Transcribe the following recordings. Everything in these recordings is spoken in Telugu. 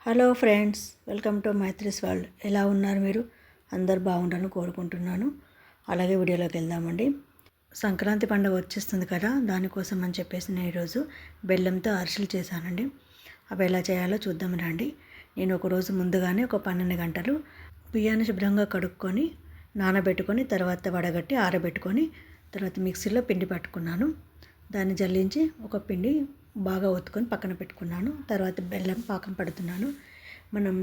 Hello friends, welcome to Maitri's world. ఎలా ఉన్నారు మీరు? అందరు బాగుండాలని కోరుకుంటున్నాను. అలాగే వీడియోలోకి వెళ్దామండి. సంక్రాంతి పండుగ వచ్చేస్తుంది కదా, దానికోసం అని చెప్పేసి నేను ఈరోజు బెల్లంతో అరిసెలు చేశానండి. అవి ఎలా చేయాలో చూద్దాం రండి. నేను ఒకరోజు ముందుగానే ఒక 12 గంటలు బియ్యాన్ని శుభ్రంగా కడుక్కొని నానబెట్టుకొని తర్వాత వడగట్టి ఆరబెట్టుకొని తర్వాత మిక్సీలో పిండి పట్టుకున్నాను. దాన్ని జల్లించి ఒక పిండి బాగా ఒత్తుకొని పక్కన పెట్టుకున్నాను. తర్వాత బెల్లం పాకం పడుతున్నాను. మనం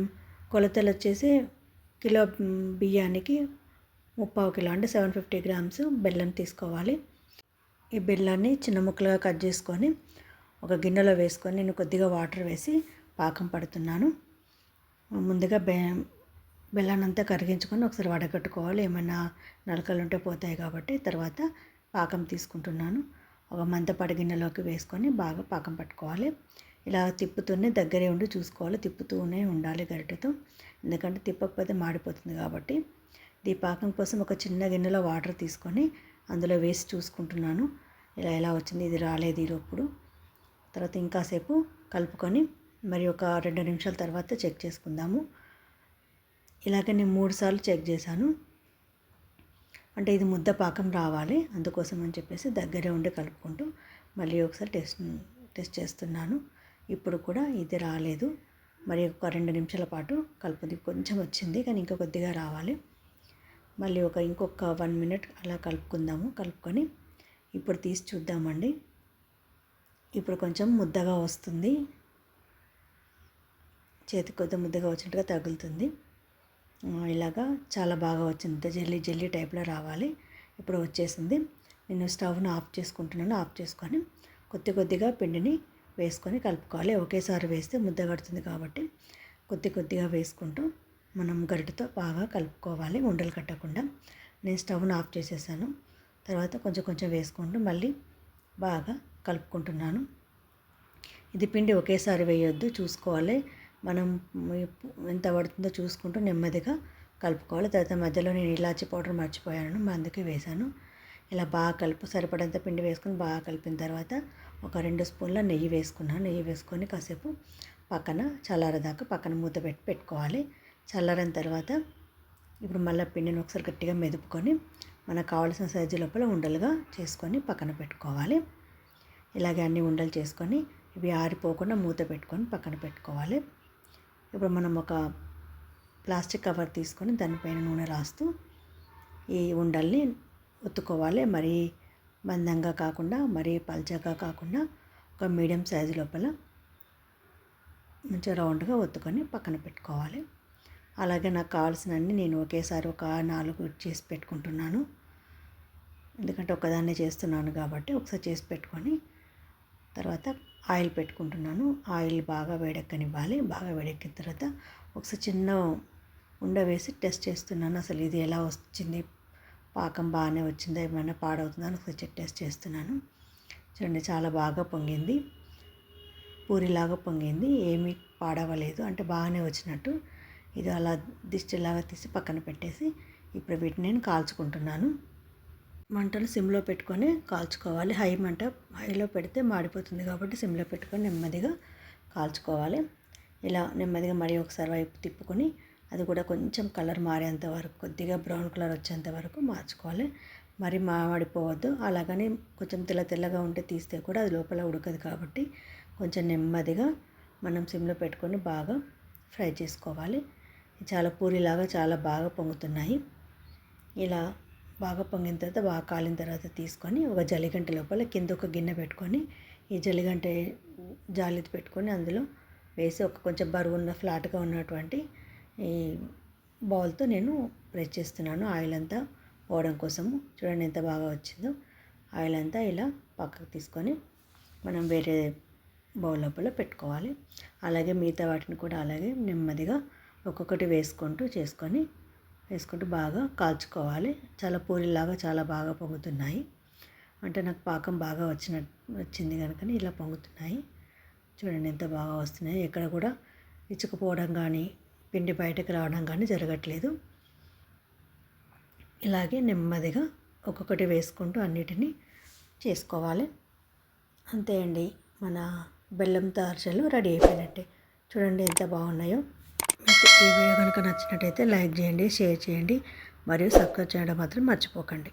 కొలతలు వచ్చేసి కిలో బియ్యానికి 3/4 కిలో అంటే 750 గ్రామ్స్ బెల్లం తీసుకోవాలి. ఈ బెల్లాన్ని చిన్న ముక్కలుగా కట్ చేసుకొని ఒక గిన్నెలో వేసుకొని నేను కొద్దిగా వాటర్ వేసి పాకం పడుతున్నాను. ముందుగా బెల్లాన్ని అంతా కరిగించుకొని ఒకసారి వడగట్టుకోవాలి. ఏమైనా నలకలు ఉంటే పోతాయి కాబట్టి. తర్వాత పాకం తీసుకుంటున్నాను. ఒక మందపాటి గిన్నెలోకి వేసుకొని బాగా పాకం పట్టుకోవాలి. ఇలా తిప్పుతూనే దగ్గరే ఉండి చూసుకోవాలి. తిప్పుతూనే ఉండాలి గరిటెతో, ఎందుకంటే తిప్పకపోతే మాడిపోతుంది కాబట్టి. ఈ పాకం కోసం ఒక చిన్న గిన్నెలో వాటర్ తీసుకొని అందులో వేసి చూసుకుంటున్నాను. ఎలా వచ్చింది, ఇది రాలేదు ఈలోప్పుడు. తర్వాత ఇంకాసేపు కలుపుకొని మరి ఒక 2 నిమిషాల తర్వాత చెక్ చేసుకుందాము. ఇలాగే నేను 3 సార్లు చెక్ చేశాను. అంటే ఇది ముద్ద పాకం రావాలి, అందుకోసం అని చెప్పేసి దగ్గరే ఉండి కలుపుకుంటూ మళ్ళీ ఒకసారి టెస్ట్ చేస్తున్నాను. ఇప్పుడు కూడా ఇది రాలేదు. మరి ఒక 2 నిమిషాల పాటు కలుపుది. కొంచెం వచ్చింది కానీ ఇంకా కొద్దిగా రావాలి. మళ్ళీ ఇంకొక 1 మినిట్ అలా కలుపుకుందాము. కలుపుకొని ఇప్పుడు తీసి చూద్దామండి. ఇప్పుడు కొంచెం ముద్దగా వస్తుంది, చేతికి కొద్దిగా ముద్దగా వచ్చినట్టుగా తగులుతుంది. ఇలాగా చాలా బాగా వచ్చింది. జెల్లీ టైప్లో రావాలి. ఇప్పుడు వచ్చేసింది. నేను స్టవ్ను ఆఫ్ చేసుకుంటున్నాను. ఆఫ్ చేసుకొని కొద్దిగా పిండిని వేసుకొని కలుపుకోవాలి. ఒకేసారి వేస్తే ముద్ద కడుతుంది కాబట్టి కొద్దిగా వేసుకుంటూ మనం గరిటెతో బాగా కలుపుకోవాలి, ఉండలు కట్టకుండా. నేను స్టవ్ను ఆఫ్ చేసేసాను. తర్వాత కొంచెం వేసుకుంటూ మళ్ళీ బాగా కలుపుకుంటున్నాను. ఇది పిండి ఒకేసారి వేయొద్దు, చూసుకోవాలి. మనం ఎంత పడుతుందో చూసుకుంటూ నెమ్మదిగా కలుపుకోవాలి. తర్వాత మధ్యలో నేను ఇలాచీ పౌడర్ మర్చిపోయాను, అందుకే వేశాను. ఇలా బాగా సరిపడంత పిండి వేసుకొని బాగా కలిపిన తర్వాత ఒక 2 స్పూన్ల నెయ్యి వేసుకున్నాను. నెయ్యి వేసుకొని కాసేపు పక్కన చల్లారదాకా పక్కన మూత పెట్టుకోవాలి. చల్లారిన తర్వాత ఇప్పుడు మళ్ళీ పిండిని ఒకసారి గట్టిగా మెదుపుకొని మనకు కావాల్సిన సైజు లోపల ఉండలుగా చేసుకొని పక్కన పెట్టుకోవాలి. ఇలాగే అన్ని ఉండలు చేసుకొని ఇవి ఆరిపోకుండా మూత పెట్టుకొని పక్కన పెట్టుకోవాలి. ఇప్పుడు మనం ఒక ప్లాస్టిక్ కవర్ తీసుకొని దానిపైన నూనె రాస్తూ ఈ ఉండల్ని ఒత్తుకోవాలి. మరీ మందంగా కాకుండా మరీ పల్చగా కాకుండా ఒక మీడియం సైజు లోపల మంచిగా రౌండ్గా ఒత్తుకొని పక్కన పెట్టుకోవాలి. అలాగే నాకు కావాల్సినన్ని నేను ఒకేసారి ఒక 4 చేసి పెట్టుకుంటున్నాను, ఎందుకంటే ఒకదాన్నే చేస్తున్నాను కాబట్టి. ఒకసారి చేసి పెట్టుకొని తర్వాత ఆయిల్ పెట్టుకుంటున్నాను. ఆయిల్ బాగా వేడెక్కనివ్వాలి. బాగా వేడెక్కిన తర్వాత ఒకసారి చిన్న ఉండ వేసి టెస్ట్ చేస్తున్నాను. అసలు ఇది ఎలా వచ్చింది, పాకం బాగానే వచ్చిందా, ఏమైనా పాడవుతుందా అని ఒకసారి టెస్ట్ చేస్తున్నాను. చూడండి, చాలా బాగా పొంగింది, పూరిలాగా పొంగింది, ఏమీ పాడవలేదు, అంటే బాగానే వచ్చినట్టు. ఇది అలా దిష్టిలాగా తీసి పక్కన పెట్టేసి ఇప్పుడు వీటిని నేను కాల్చుకుంటున్నాను. మంటను సిమ్లో పెట్టుకొని కాల్చుకోవాలి. హైలో పెడితే మాడిపోతుంది కాబట్టి సిమ్లో పెట్టుకొని నెమ్మదిగా కాల్చుకోవాలి. ఇలా నెమ్మదిగా మరి ఒకసారి వైపు తిప్పుకొని అది కూడా కొంచెం కలర్ మారేంత వరకు, కొద్దిగా బ్రౌన్ కలర్ వచ్చేంత వరకు మార్చుకోవాలి. మరి మాడిపోవద్దు. అలాగని కొంచెం తెల్లగా ఉంటే తీస్తే కూడా అది లోపల ఉడకదు కాబట్టి కొంచెం నెమ్మదిగా మనం సిమ్లో పెట్టుకొని బాగా ఫ్రై చేసుకోవాలి. చాలా పూరిలాగా చాలా బాగా పొంగుతున్నాయి. ఇలా బాగా పొంగిన తర్వాత బాగా కాలిన తర్వాత తీసుకొని ఒక జలిగంట లోపల కింద ఒక గిన్నె పెట్టుకొని ఈ జలిగంట జాలి పెట్టుకొని అందులో వేసి కొంచెం బరువున్న ఫ్లాట్గా ఉన్నటువంటి ఈ బౌల్తో నేను ప్రెస్ చేస్తున్నాను. ఆయిల్ అంతా పోవడం కోసము. చూడండి ఎంత బాగా వచ్చిందో. ఆయిల్ అంతా ఇలా పక్కకు తీసుకొని మనం వేరే బౌల్ లోపల పెట్టుకోవాలి. అలాగే మిగతా వాటిని కూడా అలాగే నెమ్మదిగా ఒక్కొక్కటి వేసుకుంటూ బాగా కాల్చుకోవాలి. చాలా పూరిలాగా చాలా బాగా పొంగుతున్నాయి. అంటే నాకు పాకం బాగా వచ్చింది కనుక ఇలా పొంగుతున్నాయి. చూడండి ఎంత బాగా వస్తున్నాయి. ఎక్కడ కూడా ఇచ్చుకుపోవడం కానీ పిండి బయటకు రావడం కానీ జరగట్లేదు. ఇలాగే నెమ్మదిగా ఒక్కొక్కటి వేసుకుంటూ అన్నిటినీ చేసుకోవాలి. అంతే అండి, మన బెల్లంతో అరిసెలు రెడీ అయిపోయినట్టే. చూడండి ఎంత బాగున్నాయో. మీకు ఈ వీడియో కనుక నచ్చినట్టయితే లైక్ చేయండి, షేర్ చేయండి మరియు సబ్స్క్రైబ్ చేయడం మాత్రం మర్చిపోకండి.